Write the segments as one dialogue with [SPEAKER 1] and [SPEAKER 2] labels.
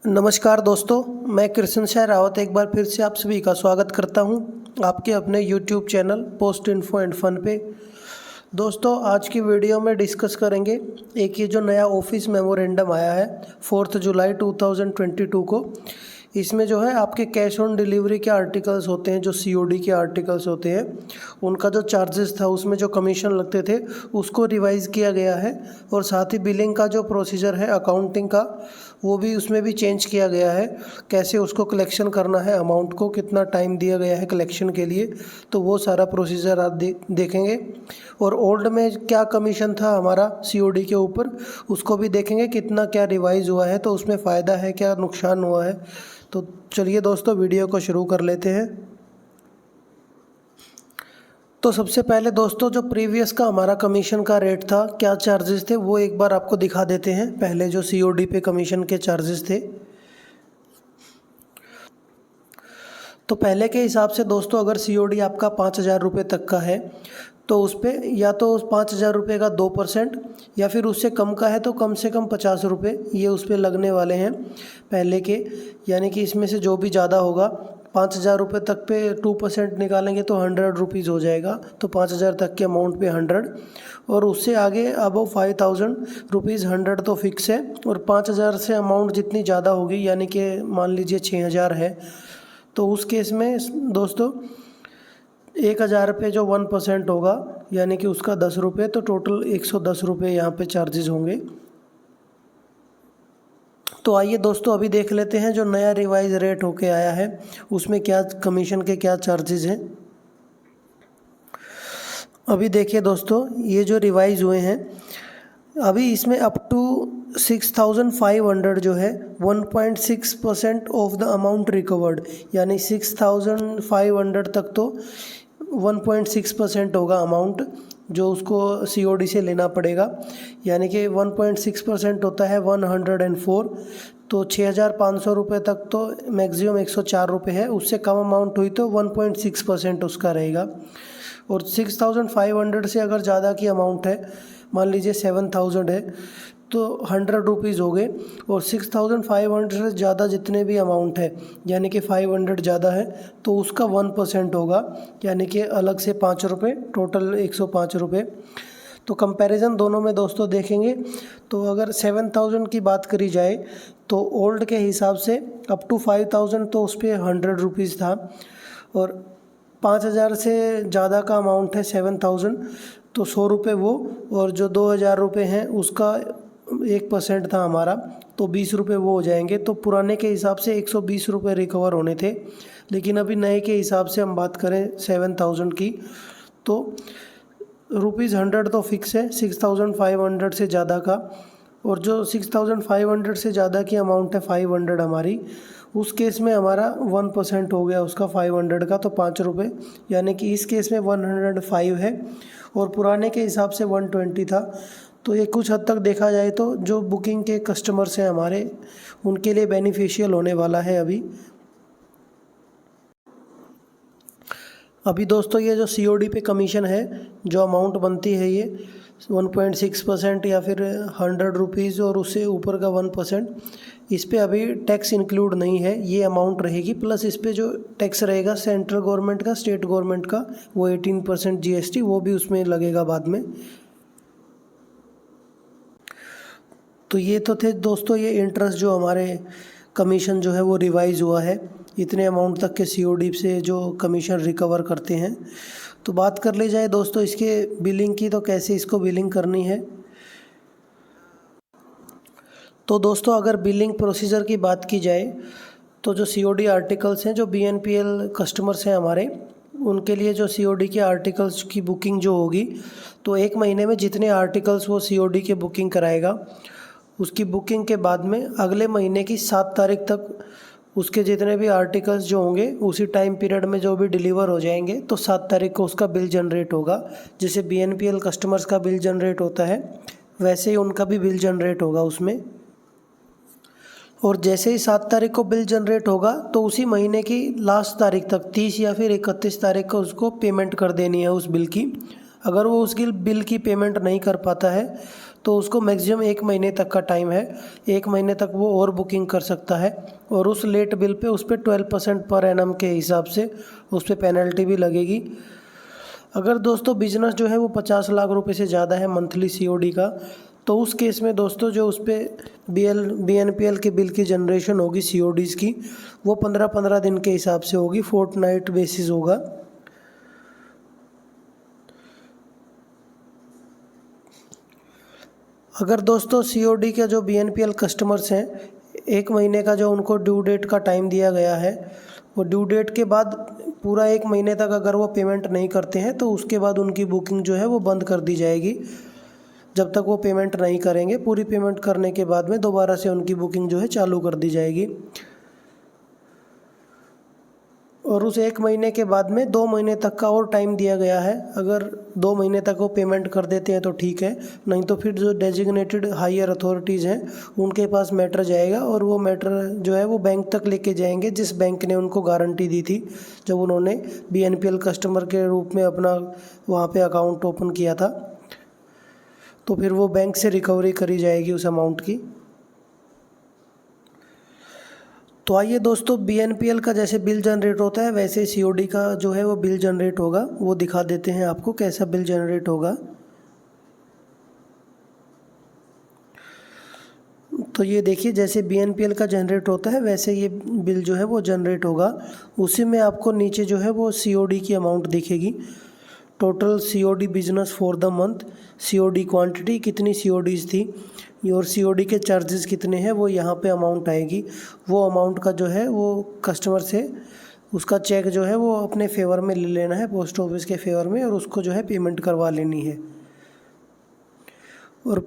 [SPEAKER 1] नमस्कार दोस्तों, मैं कृष्ण शाह रावत एक बार फिर से आप सभी का स्वागत करता हूं आपके अपने YouTube channel post info and fun पे। दोस्तों, आज की वीडियो में डिस्कस करेंगे एक ये जो नया ऑफिस मेमोरेंडम आया है 4 जुलाई 2022 को। इसमें जो है आपके कैश ऑन डिलीवरी के आर्टिकल्स होते हैं, जो COD के आर्टिकल्स होते हैं, उनका जो चार्जेस था, उसमें जो कमीशन लगते थे उसको रिवाइज़ किया गया है। और साथ ही बिलिंग का जो प्रोसीजर है अकाउंटिंग का, वो भी उसमें भी चेंज किया गया है। कैसे उसको कलेक्शन करना है, अमाउंट को कितना टाइम दिया गया है कलेक्शन के लिए, तो वो सारा प्रोसीजर आप देखेंगे। और ओल्ड में क्या कमीशन था हमारा COD के ऊपर, उसको भी देखेंगे कितना क्या रिवाइज़ हुआ है, तो उसमें फ़ायदा है क्या नुकसान हुआ है। तो चलिए दोस्तों, वीडियो को शुरू कर लेते हैं। तो सबसे पहले दोस्तों, जो प्रीवियस का हमारा कमीशन का रेट था, क्या चार्जेस थे, वो एक बार आपको दिखा देते हैं। पहले जो COD पे कमीशन के चार्जेस थे, तो पहले के हिसाब से दोस्तों, अगर COD आपका 5,000 रुपये तक का है तो उस पर या तो उस 5,000 रुपये का 2%, या फिर उससे कम का है तो कम से कम 50 रुपये ये उस पर लगने वाले हैं पहले के। यानी कि इसमें से जो भी ज़्यादा होगा, 5,000 रुपये तक पे 2% निकालेंगे तो 100 रुपीज़ हो जाएगा। तो 5,000 तक के अमाउंट पे 100, और उससे आगे अबव 5,000 रुपीज़ 100 तो फिक्स है। और 5,000 से अमाउंट जितनी ज़्यादा होगी, यानी कि मान लीजिए 6,000 है, तो उस केस में दोस्तों 1,000 पे जो 1% होगा, यानी कि उसका 10 रुपये, तो टोटल 110 रुपये यहाँ पे चार्जेस होंगे। तो आइए दोस्तों, अभी देख लेते हैं जो नया रिवाइज रेट होके आया है उसमें क्या कमीशन के क्या चार्जेस हैं। अभी देखिए दोस्तों, ये जो रिवाइज हुए हैं अभी, इसमें अप टू 6,500 जो है 1.6% ऑफ द अमाउंट रिकवर्ड, यानी 6,500 तक तो 1.6% होगा अमाउंट जो उसको COD से लेना पड़ेगा। यानी कि 1.6% होता है 104। तो 6,500 रुपये तक तो मैक्सिमम 104 रुपये है, उससे कम अमाउंट हुई तो 1.6% उसका रहेगा। और 6,500 से अगर ज़्यादा की अमाउंट है, मान लीजिए 7,000 है, तो 100 रुपीज़ हो गए। और 6,500 से ज़्यादा जितने भी अमाउंट है, यानी कि 500 ज़्यादा है, तो उसका 1% होगा, यानी कि अलग से 5 रुपये, टोटल 105 रुपये। तो कंपैरिजन दोनों में दोस्तों देखेंगे तो अगर 7,000 की बात करी जाए तो ओल्ड के हिसाब से अप टू 5,000 तो उस पर 100 रुपीज़ था। और 5,000 से ज़्यादा का अमाउंट है 7,000, तो 100 रुपये वो, और जो 2,000 रुपये हैं उसका 1% था हमारा, तो 20 रुपये वो हो जाएंगे। तो पुराने के हिसाब से 120 रुपये रिकवर होने थे, लेकिन अभी नए के हिसाब से हम बात करें 7,000 की, तो ₹100 तो फिक्स है 6,500 से ज़्यादा का। और जो 6,500 से ज़्यादा की अमाउंट है 500 हमारी, उस केस में हमारा 1% हो गया उसका 500 का, तो 5 रुपये, यानी कि इस केस में 105 है। और पुराने के हिसाब से 120 था। तो ये कुछ हद तक देखा जाए तो जो बुकिंग के कस्टमर्स हैं हमारे, उनके लिए बेनिफिशियल होने वाला है अभी दोस्तों, ये जो COD पे कमीशन है, जो अमाउंट बनती है ये 1.6% या फिर 100 रुपीज़ और उससे ऊपर का 1%, इस पे अभी टैक्स इंक्लूड नहीं है, ये अमाउंट रहेगी। प्लस इस पे जो टैक्स रहेगा सेंट्रल गवर्नमेंट का, स्टेट गवर्नमेंट का, वो 18% GST वो भी उसमें लगेगा बाद में। तो ये तो थे दोस्तों ये इंटरेस्ट जो हमारे कमीशन जो है वो रिवाइज़ हुआ है, इतने अमाउंट तक के COD से जो कमीशन रिकवर करते हैं। तो बात कर ली जाए दोस्तों इसके बिलिंग की, तो कैसे इसको बिलिंग करनी है। तो दोस्तों, अगर बिलिंग प्रोसीजर की बात की जाए तो जो COD आर्टिकल्स हैं, जो BNPL कस्टमर्स हैं हमारे, उनके लिए जो COD के आर्टिकल्स की बुकिंग जो होगी, तो 1 महीने में जितने आर्टिकल्स वो COD के बुकिंग कराएगा, उसकी बुकिंग के बाद में अगले महीने की 7 तारीख तक उसके जितने भी आर्टिकल्स जो होंगे उसी टाइम पीरियड में जो भी डिलीवर हो जाएंगे, तो 7 तारीख को उसका बिल जनरेट होगा। जैसे BNPL कस्टमर्स का बिल जनरेट होता है, वैसे ही उनका भी बिल जनरेट होगा उसमें। और जैसे ही 7 तारीख को बिल जनरेट होगा, तो उसी महीने की लास्ट तारीख तक 30 या फिर 31 तारीख को उसको पेमेंट कर देनी है उस बिल की। अगर वो उस बिल की पेमेंट नहीं कर पाता है तो उसको मैक्सिमम 1 महीने तक का टाइम है, 1 महीने तक वो और बुकिंग कर सकता है। और उस लेट बिल पे उस पर 12% पर एनम के हिसाब से उस पर पेनल्टी भी लगेगी। अगर दोस्तों बिजनेस जो है वो 50 लाख रुपए से ज़्यादा है मंथली COD का, तो उस केस में दोस्तों जो उस पर BNPL के बिल की जनरेशन होगी CODs की, वो 15-15 दिन के हिसाब से होगी, फोर्टनाइट बेसिस होगा। अगर दोस्तों COD के जो BNPL कस्टमर्स हैं, 1 महीने का जो उनको ड्यू डेट का टाइम दिया गया है, वो ड्यू डेट के बाद पूरा 1 महीने तक अगर वो पेमेंट नहीं करते हैं तो उसके बाद उनकी बुकिंग जो है वो बंद कर दी जाएगी। जब तक वो पेमेंट नहीं करेंगे, पूरी पेमेंट करने के बाद में दोबारा से उनकी बुकिंग जो है चालू कर दी जाएगी। और उस 1 महीने के बाद में 2 महीने तक का और टाइम दिया गया है। अगर 2 महीने तक वो पेमेंट कर देते हैं तो ठीक है, नहीं तो फिर जो डेजिग्नेटेड हायर अथॉरिटीज़ हैं उनके पास मैटर जाएगा और वो मैटर जो है वो बैंक तक लेके जाएंगे, जिस बैंक ने उनको गारंटी दी थी जब उन्होंने BNPL कस्टमर के रूप में अपना वहाँ पे अकाउंट ओपन किया था। तो फिर वो बैंक से रिकवरी करी जाएगी उस अमाउंट की। तो आइए दोस्तों, BNPL का जैसे बिल जनरेट होता है वैसे COD का जो है वो बिल जनरेट होगा, वो दिखा देते हैं आपको कैसा बिल जनरेट होगा। तो ये देखिए, जैसे BNPL का जनरेट होता है वैसे ये बिल जो है वो जनरेट होगा। उसी में आपको नीचे जो है वो COD की अमाउंट दिखेगी, total COD business for the month, COD quantity कितनी CODs थी और COD के चार्जेस कितने हैं, वो यहाँ पे अमाउंट आएगी। वो अमाउंट का जो है वो कस्टमर से उसका चेक जो है वो अपने फेवर में ले लेना है, पोस्ट ऑफिस के फेवर में, और उसको जो है पेमेंट करवा लेनी है। और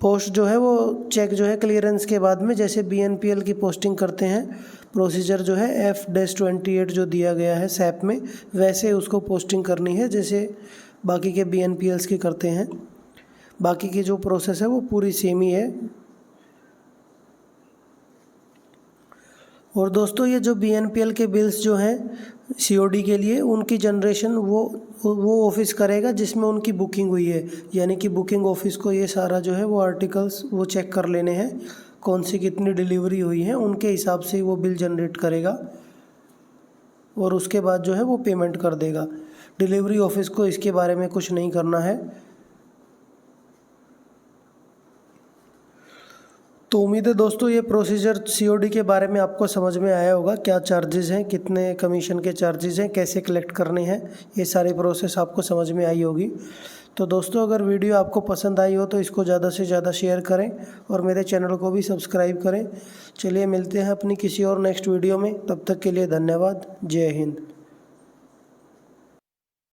[SPEAKER 1] पोस्ट जो है वो चेक जो है क्लियरेंस के बाद में जैसे BNPL की पोस्टिंग करते हैं, प्रोसीजर जो है F-28 जो दिया गया है SAP में, वैसे उसको पोस्टिंग करनी है जैसे बाकी के BNPLs की करते हैं। बाकी की जो प्रोसेस है वो पूरी सेम ही है। और दोस्तों ये जो BNPL के बिल्स जो हैं COD के लिए, उनकी जनरेशन वो ऑफिस करेगा जिसमें उनकी बुकिंग हुई है, यानी कि बुकिंग ऑफिस को ये सारा जो है वो आर्टिकल्स वो चेक कर लेने हैं, कौन सी कितनी डिलीवरी हुई है, उनके हिसाब से वो बिल जनरेट करेगा और उसके बाद जो है वो पेमेंट कर देगा। डिलीवरी ऑफिस को इसके बारे में कुछ नहीं करना है। तो उम्मीद है दोस्तों ये प्रोसीजर COD के बारे में आपको समझ में आया होगा, क्या चार्जेस हैं, कितने कमीशन के चार्जेस हैं, कैसे कलेक्ट करने हैं, ये सारी प्रोसेस आपको समझ में आई होगी। तो दोस्तों अगर वीडियो आपको पसंद आई हो तो इसको ज़्यादा से ज़्यादा शेयर करें और मेरे चैनल को भी सब्सक्राइब करें। चलिए मिलते हैं अपनी किसी और नेक्स्ट वीडियो में, तब तक के लिए धन्यवाद। जय हिंद।